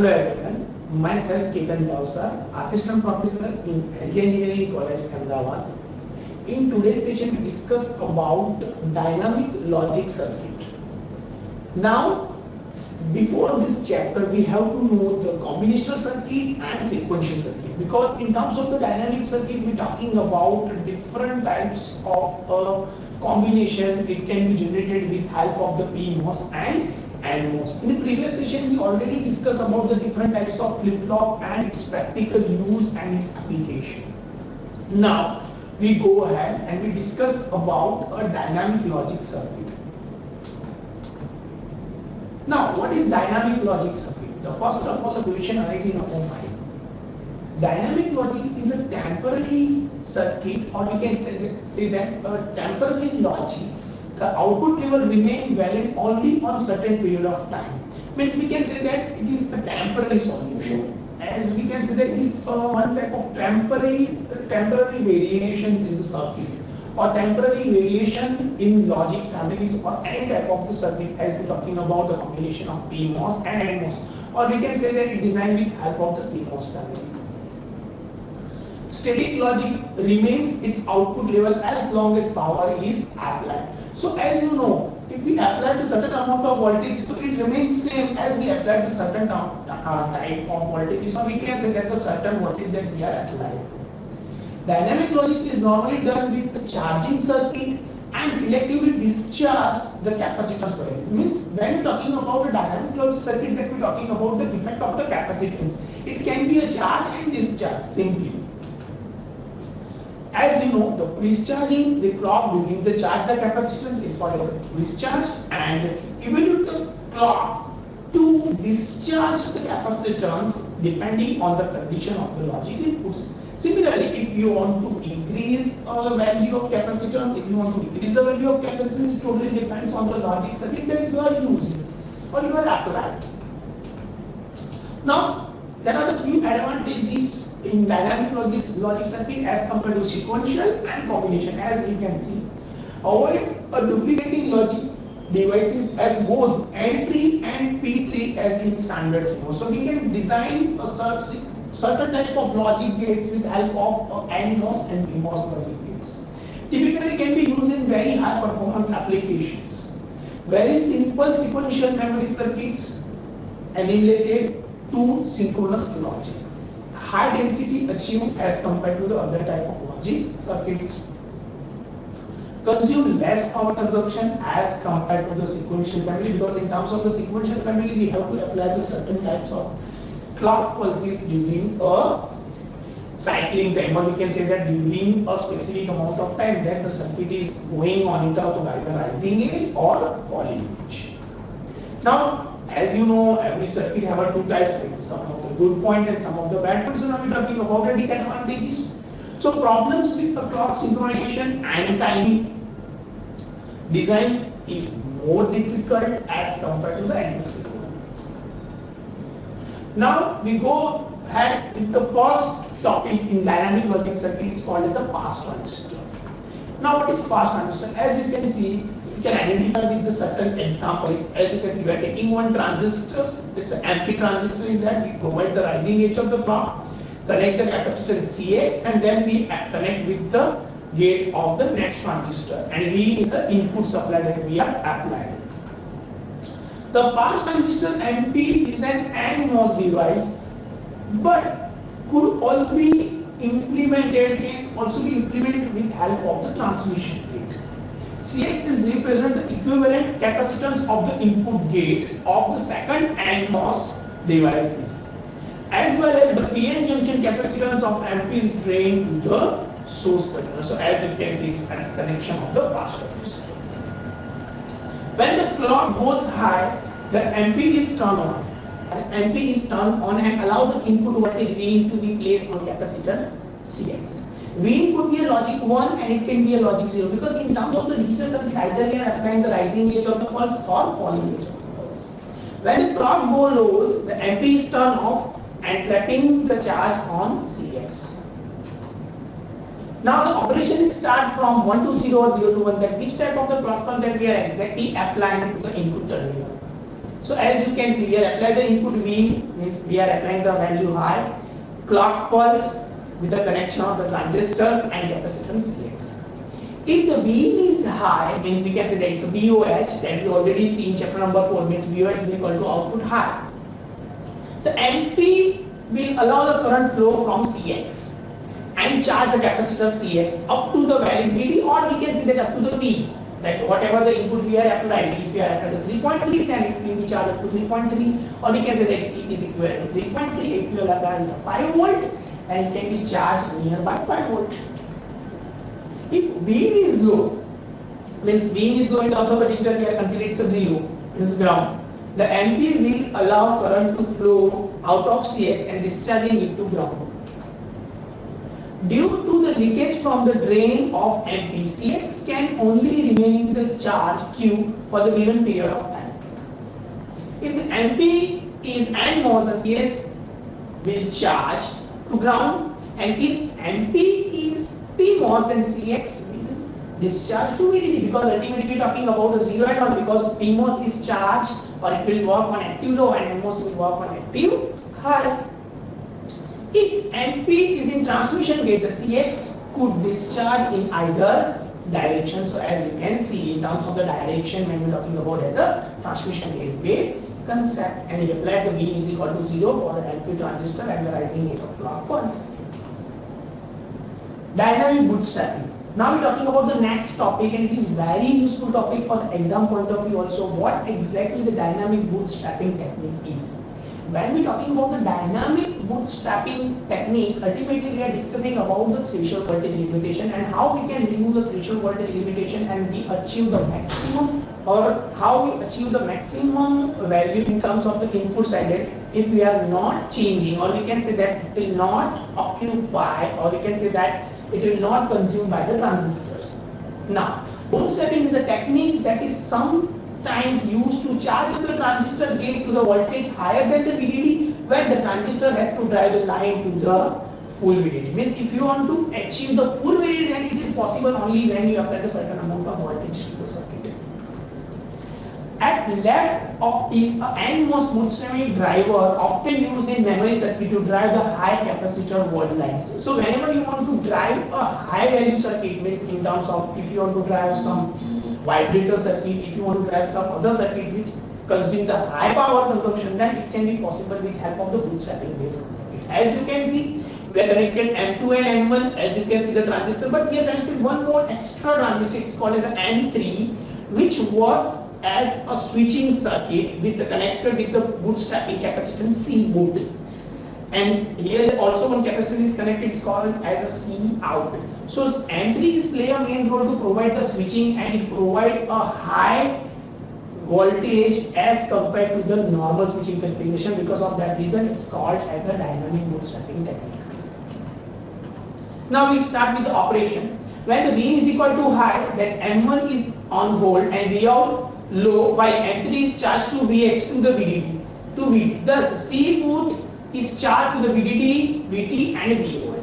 Hello everyone, myself Ketan Bhavsar, Assistant Professor in Engineering College, Ahmedabad. In today's session, we discuss about dynamic logic circuit. Now, before this chapter, we have to know the combinational circuit and sequential circuit, because in terms of the dynamic circuit, we're talking about different types of combination. It can be generated with help of the PMOS and NMOS. In the previous session, we already discussed about the different types of flip-flop and its practical use and its application. Now, we go ahead and we discuss about a dynamic logic circuit. Now, what is dynamic logic circuit? The first of all, the question arises in our mind. Dynamic logic is a temporary circuit, or we can say that a temporary logic. The output level remain valid only on certain period of time. Means we can say that it is a temporary solution, as we can say that it is one type of temporary variations in the circuit, or temporary variation in logic families, or any type of the circuits, as we're talking about the combination of PMOS and NMOS, or we can say that it designed with help of the CMOS family. Static logic remains its output level as long as power is applied. So as you know, if we apply a certain amount of voltage, so it remains same as we applied a certain type of voltage. So we can say that the certain voltage that we are applying. Dynamic logic is normally done with the charging circuit and selectively discharge the capacitance coil. Means when we're talking about a dynamic logic circuit, that we're talking about the effect of the capacitance. It can be a charge and discharge simply. As you know, the discharging the clock during the charge the capacitance is called as a discharge, and evaluate the clock to discharge the capacitance depending on the condition of the logic inputs. Similarly, if you want to increase the value of capacitance, if you want to decrease the value of capacitance, it totally depends on the logic circuit that you are using or you are applying. Now, there are the few advantages in dynamic logic circuit as compared to sequential and combination, as you can see. Avoid a duplicating logic devices as both N tree and P tree as in standard CMOS. So we can design a certain type of logic gates with help of NMOS and PMOS logic gates. Typically can be used in very high performance applications. Very simple sequential memory circuits emulated to synchronous logic. High density achieved as compared to the other type of logic circuits. Consume less power consumption as compared to the sequential family, because in terms of the sequential family we have to apply the certain types of clock pulses during a cycling time, or we can say that during a specific amount of time that the circuit is going on in terms of either rising edge or falling edge. Now, as you know, every circuit have two types, like some of the good point and some of the bad points. So now we're talking about the disadvantages. So problems with the clock synchronization and timing design is more difficult as compared to the existing one. Now we go ahead with the first topic in dynamic logic circuit. Is called as a pass transistor. Now what is pass transistor? As you can see, you can identify with the certain example. As you can see, we are taking one transistor. It's an MP transistor. Is that we provide the rising edge of the clock, connect the capacitance CX, and then we connect with the gate of the next transistor. And V is the input supply that we are applying. The pass transistor MP is an NMOS device, but could also be implemented with help of the transmission gate. Cx is represent the equivalent capacitance of the input gate of the second NMOS devices, as well as the PN junction capacitance of MP's drain to the source terminal. So as you can see, it's a connection of the pass transistor. When the clock goes high, the MP is turned on. MP is turned on and allow the input voltage V to be placed on capacitor Cx. V could be a logic 1 and it can be a logic 0, because in terms of the digital circuit, either we are applying the rising edge of the pulse or falling edge of the pulse. When the clock goes low, the MP is turned off and trapping the charge on Cx. Now the operation start from 1 to 0 or 0 to 1, that which type of the clock pulse that we are exactly applying to the input terminal. So as you can see, we are applying the input V, means we are applying the value high, clock pulse with the connection of the transistors and capacitance Cx. If the V is high, means we can say that it's a VOH, that we already see in chapter number 4, means VOH is equal to output high. The MP will allow the current flow from Cx and charge the capacitor Cx up to the value VD, or we can say that up to the V. Like whatever the input we are applying, if we are applying the 3.3, then it will be charged up to 3.3, or we can say that it is equivalent to 3.3. If you are applying the 5 volt, then it can be charged nearby 5 volt. If V is low, means V is low in terms of the digital, we are considering it's a 0, this is ground. The MP will allow current to flow out of Cx and discharging it to ground. Due to the leakage from the drain of MP, Cx can only remain in the charge Q for the given period of time. If the MP is NMOS, the Cx will charge to ground, and if MP is PMOS, then Cx will discharge to VDD, because ultimately we are talking about a 0 and 1, because PMOS is charged, or it will work on active low, and NMOS will work on active high. If MP is in transmission gate, the Cx could discharge in either direction. So as you can see, in terms of the direction, when we are talking about as a transmission gate based concept, and you apply the V is equal to 0 for the LP transistor and the rising rate of clock pulse. Dynamic bootstrapping. Now we are talking about the next topic, and it is very useful topic for the exam point of view also. What exactly the dynamic bootstrapping technique is? When we are talking about the dynamic bootstrapping technique, ultimately we are discussing about the threshold voltage limitation and how we can remove the threshold voltage limitation and we achieve the maximum, or how we achieve the maximum value in terms of the input side if we are not changing, or we can say that it will not occupy, or we can say that it will not consume by the transistors. Now, bootstrapping is a technique that is sometimes used to charge the transistor gate to the voltage higher than the VDD, where the transistor has to drive the line to the full VDD. Means if you want to achieve the full VDD, then it is possible only when you apply a certain amount of voltage to the circuit. At left is a NMOS bootstrapping driver, often used in memory circuit to drive the high capacitor volt lines. So whenever you want to drive a high value circuit, means in terms of if you want to drive some vibrator circuit, if you want to drive some other circuit which consume the high power consumption, then it can be possible with help of the bootstrapping based circuit. As you can see, we are connected M2 and M1, as you can see the transistor, but we are connected one more extra transistor, it's called as an M3, which works as a switching circuit with the connector with the bootstrapping capacitance C boot. And here also one capacitor is connected, it's called as a C out. So M3 is play a main role to provide the switching, and it provide a high voltage as compared to the normal switching configuration. Because of that reason, it's called as a dynamic bootstrapping technique. Now we start with the operation. When the V is equal to high, then M1 is on hold and V out low, while M3 is charged to Vx to the VDD to VD. Thus, the C boot is charged to the VDD, VT and VOL.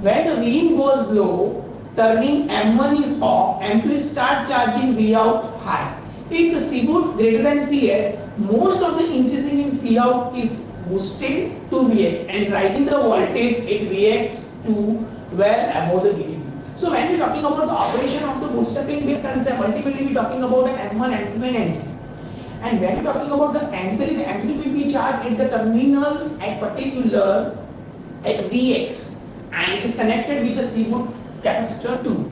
When the V in goes low, turning M1 is off, M2 is start charging V out high. If the C boot greater than Cs, most of the increasing in C out is boosted to Vx and rising the voltage at Vx to well above the VDD. So when we are talking about the operation of the bootstrapping based concept, ultimately we are talking about the M1, M2 and M3. And when we are talking about the M3 will be charged at the terminal at particular at Vx, and it is connected with the C boot capacitor 2.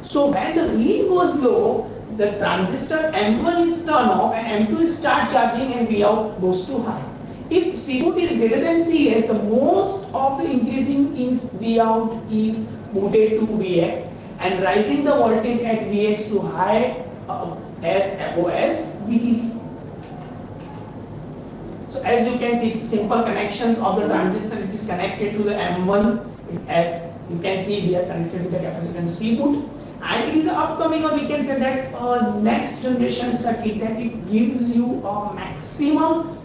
So when the V goes low, the transistor M1 is turned off and M2 is start charging and V out goes to high. If C boot is greater than Cs, the most of the increasing in V out is booted to Vx and rising the voltage at Vx to high as VDD. So as you can see, it's simple connections of the transistor. It is connected to the M1. As you can see, we are connected with the capacitance C boot, and it is upcoming, or we can say that next generation circuit that it gives you a maximum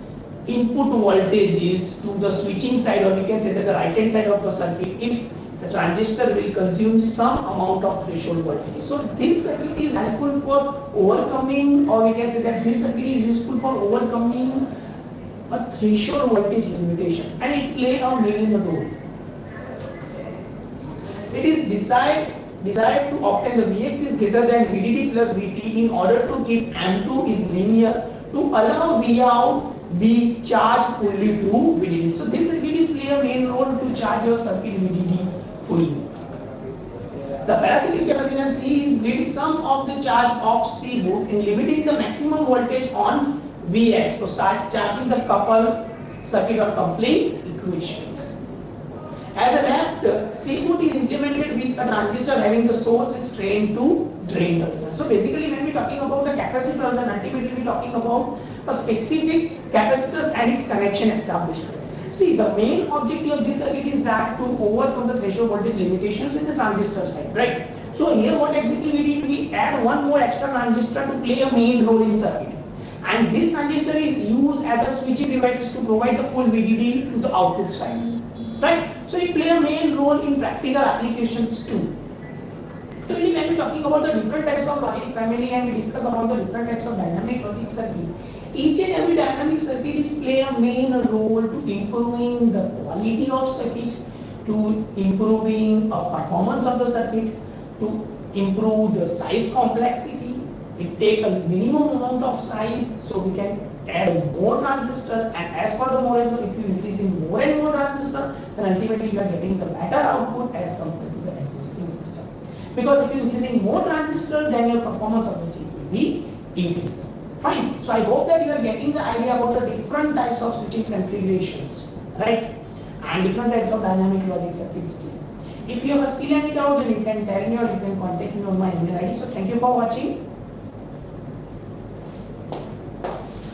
input voltages to the switching side, or we can say that the right hand side of the circuit if the transistor will consume some amount of threshold voltage. So this circuit is helpful for overcoming, or we can say that this circuit is useful for overcoming a threshold voltage limitations, and it play a main role. It is desired to obtain the Vx is greater than VDD plus Vt in order to keep M2 is linear to allow Vout be charged fully to VDD. So this circuit is play a main role to charge your circuit VDD fully. The parasitic capacitance C is bleed sum of the charge of C boot in limiting the maximum voltage on Vx. So charging the coupled circuit or coupling equations. As a left, C boot is implemented with a transistor having the source is drained to drain terminal. So basically when we are talking about the capacitors, then ultimately we are talking about a specific capacitors and its connection establishment. See, the main objective of this circuit is that to overcome the threshold voltage limitations in the transistor side, right? So here what exactly we did, we add one more extra transistor to play a main role in circuit. And this transistor is used as a switching devices to provide the full VDD to the output side, right? So it play a main role in practical applications too. Really, when we talking about the different types of logic family and we discuss about the different types of dynamic logic circuit, each and every dynamic circuit is play a main role to improving the quality of circuit, to improving the performance of the circuit, to improve the size complexity. It take a minimum amount of size so we can add more transistor, and as for the more as well, if you increasing more and more transistor, then ultimately you are getting the better output as compared to the existing system. Because if you are increasing more transistor, then your performance of the chip will be increased. Fine. So I hope that you are getting the idea about the different types of switching configurations, right? And different types of dynamic logic circuits. If you have a still any doubt, then you can tell me or you can contact me on my email ID. So thank you for watching.